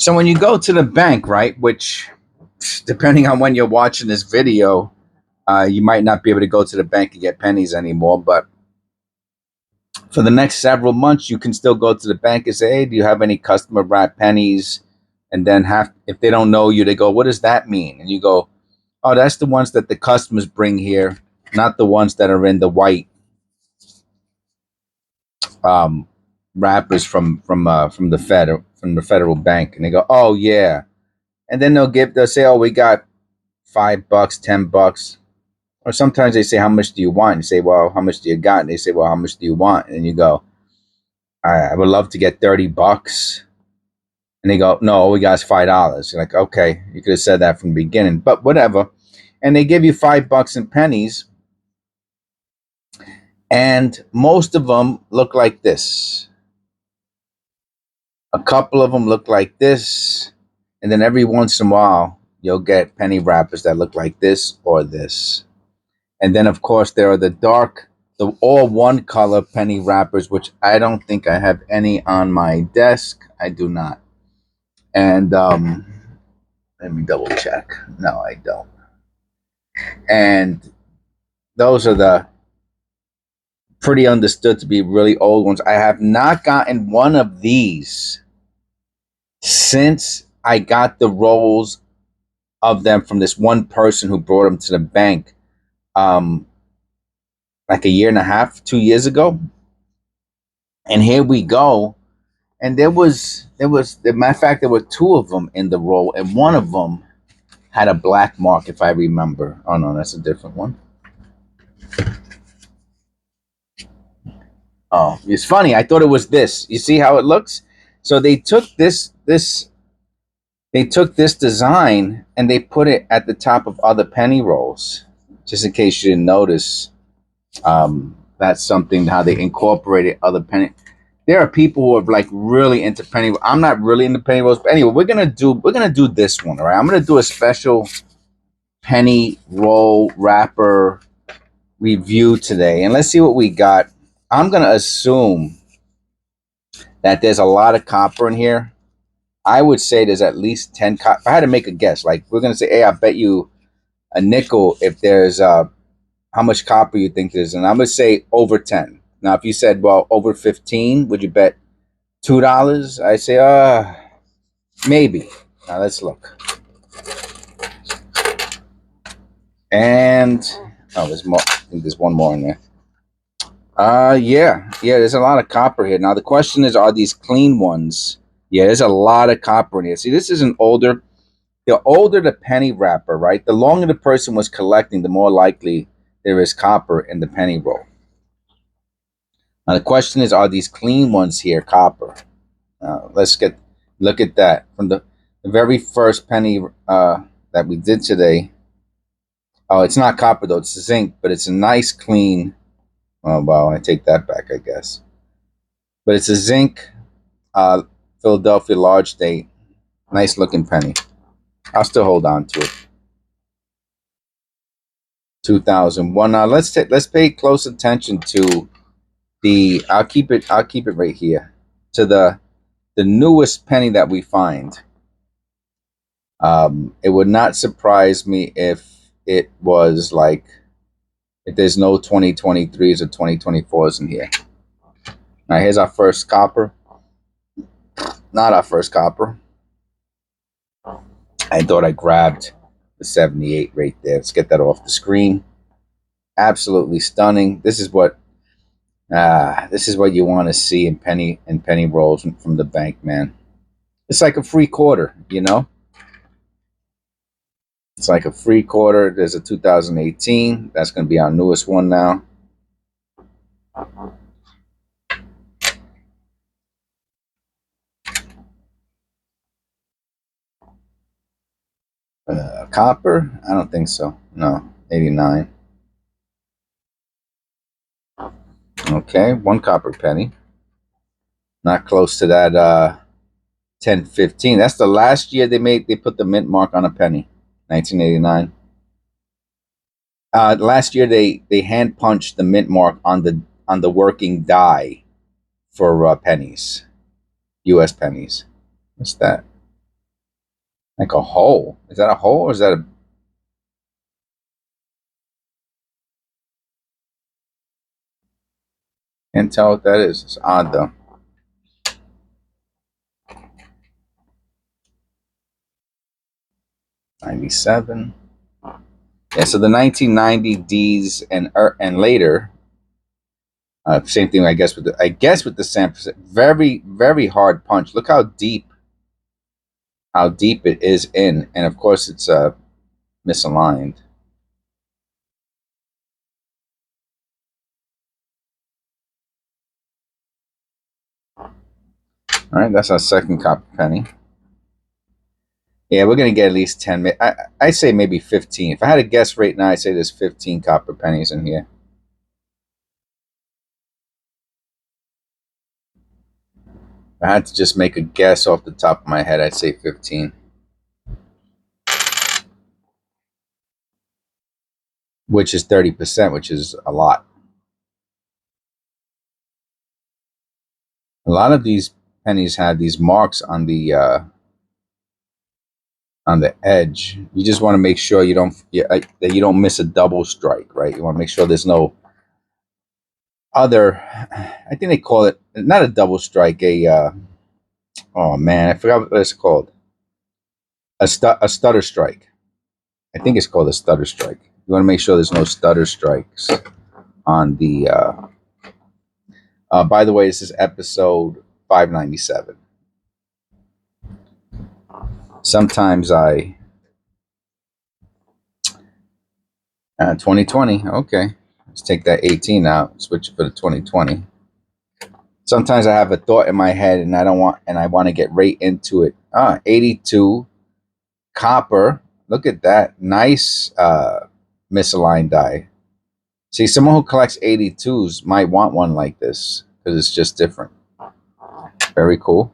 So when you go to the bank, right, which depending on when you're watching this video, you might not be able to go to the bank and get pennies anymore. But for the next several months, you can still go to the bank and say, hey, do you have any customer wrap pennies? And then if they don't know you, they go, what does that mean? And you go, oh, that's the ones that the customers bring here, not the ones that are in the white um, wrappers from the federal bank. And they go, oh yeah. And then they'll say, oh, we got $5, $10. Or sometimes they say, how much do you want? And you say, well, how much do you got? And they say, well, how much do you want? And you go, I would love to get $30. And they go, no, all we got is $5. You're like, okay, you could have said that from the beginning, but whatever. And they give you $5 in pennies. And most of them look like this. A couple of them look like this. And then every once in a while, you'll get penny wrappers that look like this or this. And then, of course, there are the all one color penny wrappers, which I don't think I have any on my desk. I do not. And let me double check. No, I don't. And those are the pretty understood to be really old ones. I have not gotten one of these since I got the rolls of them from this one person who brought them to the bank like a year and a half, 2 years ago. And here we go. And there was, as a matter of fact, there were two of them in the roll, and one of them had a black mark, if I remember. Oh no, that's a different one. Oh, it's funny. I thought it was this. You see how it looks? So they took this design and they put it at the top of other penny rolls, just in case you didn't notice. That's something how they incorporated other penny. There are people who are like really into penny. I'm not really into penny rolls, but anyway, we're gonna do this one. All right, I'm gonna do a special penny roll wrapper review today, and let's see what we got. I'm gonna assume that there's a lot of copper in here. I would say there's at least 10 copper. If I had to make a guess, like we're gonna say, hey, I bet you a nickel if there's how much copper you think there's, and I'm gonna say over 10. Now, if you said, well, over 15, would you bet $2? I say, maybe. Now let's look. And there's more. I think there's one more in there. Yeah, there's a lot of copper here. Now the question is, are these clean ones? Yeah, there's a lot of copper in here. See, this is an older. The older the penny wrapper, right? The longer the person was collecting, the more likely there is copper in the penny roll. Now the question is, are these clean ones here copper? Let's look at that from the very first penny that we did today. Oh, it's not copper though; it's zinc, but it's a nice clean. Oh wow, I take that back, I guess. But it's a zinc Philadelphia large date, nice looking penny. I'll still hold on to it. 2001. Now let's pay close attention to the. I'll keep it right here to the newest penny that we find. It would not surprise me if it was like if there's no 2023s or 2024s in here. Now here's our first copper. Not our first copper. I thought I grabbed the 78 right there. Let's get that off the screen. Absolutely stunning. This is what you want to see in penny rolls from the bank, man. It's like a free quarter, you know. It's like a free quarter. There's a 2018. That's going to be our newest one now. Copper? I don't think so. No, 89. Okay, one copper penny. Not close to that 1015. That's the last year they put the mint mark on a penny. 1989. Last year they hand punched the mint mark on the working die for pennies, U.S. pennies. What's that? Like a hole. Is that a hole or is that a... Can't tell what that is. It's odd though. 97. Yeah, so the 1990 D's and later, same thing I guess with the San Francisco. Very, very hard punch. Look how deep it is in, and of course it's misaligned. All right, that's our second copper penny. Yeah, we're gonna get at least 10. I say maybe 15. If I had to guess right now, I'd say there's 15 copper pennies in here. If I had to just make a guess off the top of my head, I'd say 15. Which is 30%, which is a lot. A lot of these pennies have these marks on the edge. You just want to make sure that you don't miss a double strike, right? You want to make sure there's no other. I think they call it not a double strike. Oh man, I forgot what it's called. A stutter strike. I think it's called a stutter strike. You want to make sure there's no stutter strikes on the. By the way, this is episode 597. Sometimes 2020. Okay, let's take that 18 out. Switch it for the 2020. Sometimes I have a thought in my head and I want to get right into it. 82 copper. Look at that. Nice misaligned die. See, someone who collects 82s might want one like this because it's just different. Very cool.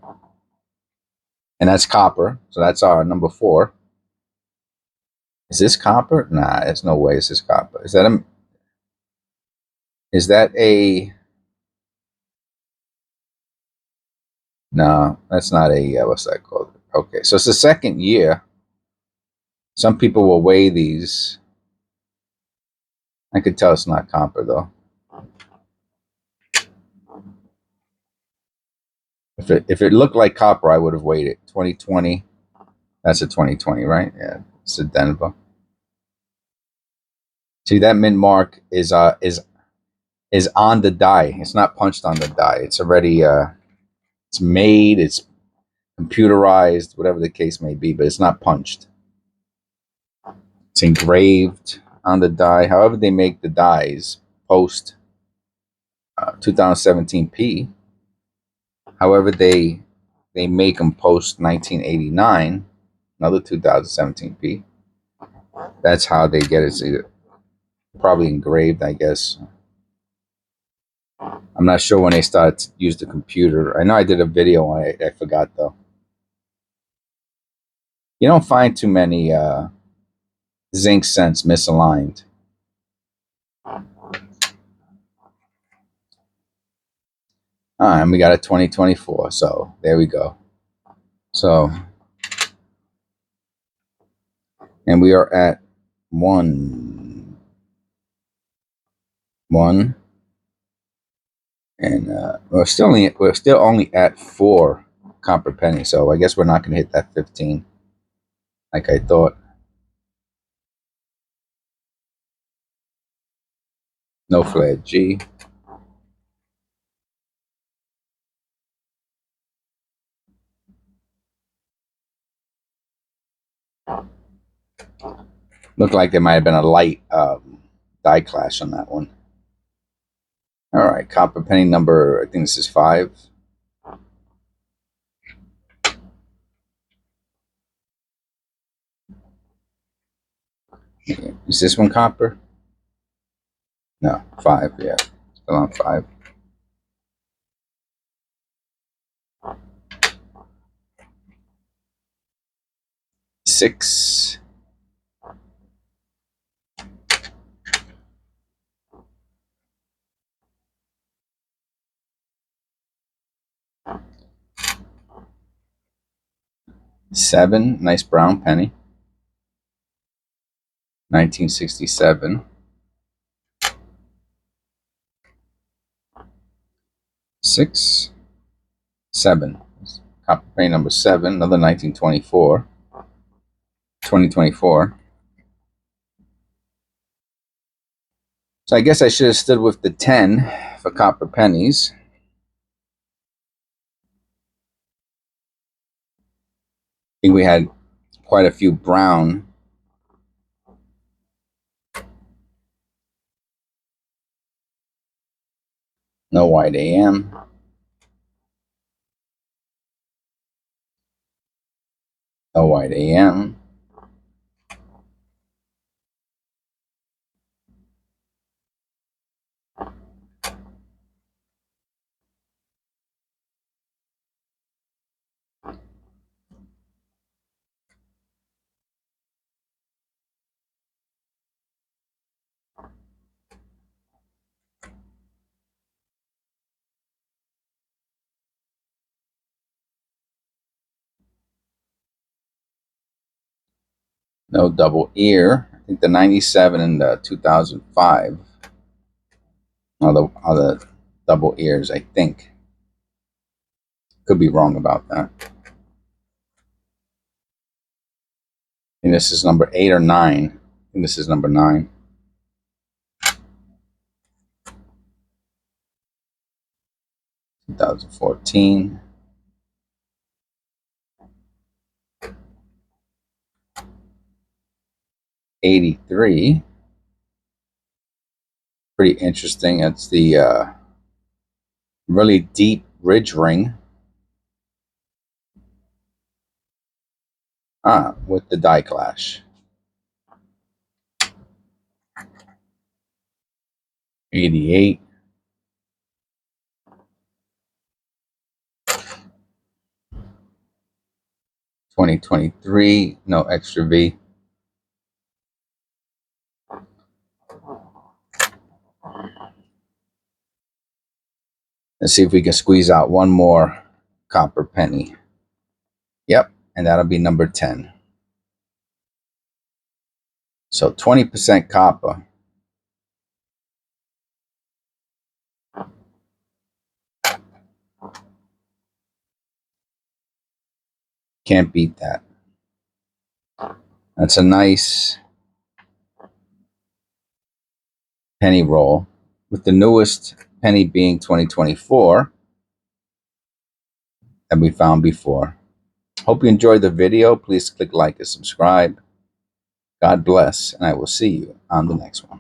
And that's copper. So that's our number 4. Is this copper? Nah, there's no way this is copper. Is that a no, that's not a what's that called? Okay, so it's the second year. Some people will weigh these. I could tell it's not copper though. If it looked like copper, I would have weighed it. 2020. That's a 2020, right? Yeah, it's a Denver. See, that mint mark is on the die. It's not punched on the die. It's already it's made. It's computerized, whatever the case may be, but it's not punched. It's engraved on the die. However, they make the dies post 2017p. However, they make them post 1989, another 2017p. That's how they get it. It's probably engraved, I guess. I'm not sure when they started to use the computer. I know I did a video on it. I forgot though. You don't find too many zinc cents misaligned. And we got a 2024. So there we go. So, and we are at one, and we're still only at 4 copper pennies. So I guess we're not going to hit that 15 like I thought. No flared G. Looked like there might have been a light die clash on that one. All right, copper penny number, I think this is 5. Is this one copper? No, 5, yeah. Still on 5. Six. 7, nice brown penny. 1967. 6, 7. Copper penny number 7, another 1924. 2024. So I guess I should have stood with the 10 for copper pennies. I think we had quite a few brown. No white AM. No white AM. No double ear. I think the 97 and the 2005 are the double ears, I think. Could be wrong about that. And this is number 8 or 9. I think this is number 9. Two 2014. 83. Pretty interesting. It's the really deep ridge ring. With the die clash. 88. 2023. No extra V. Let's see if we can squeeze out one more copper penny. Yep, and that'll be number 10. So 20% copper. Can't beat that. That's a nice penny roll, with the newest penny being 2024 that we found before. Hope you enjoyed the video. Please click like and subscribe. God bless, and I will see you on the next one.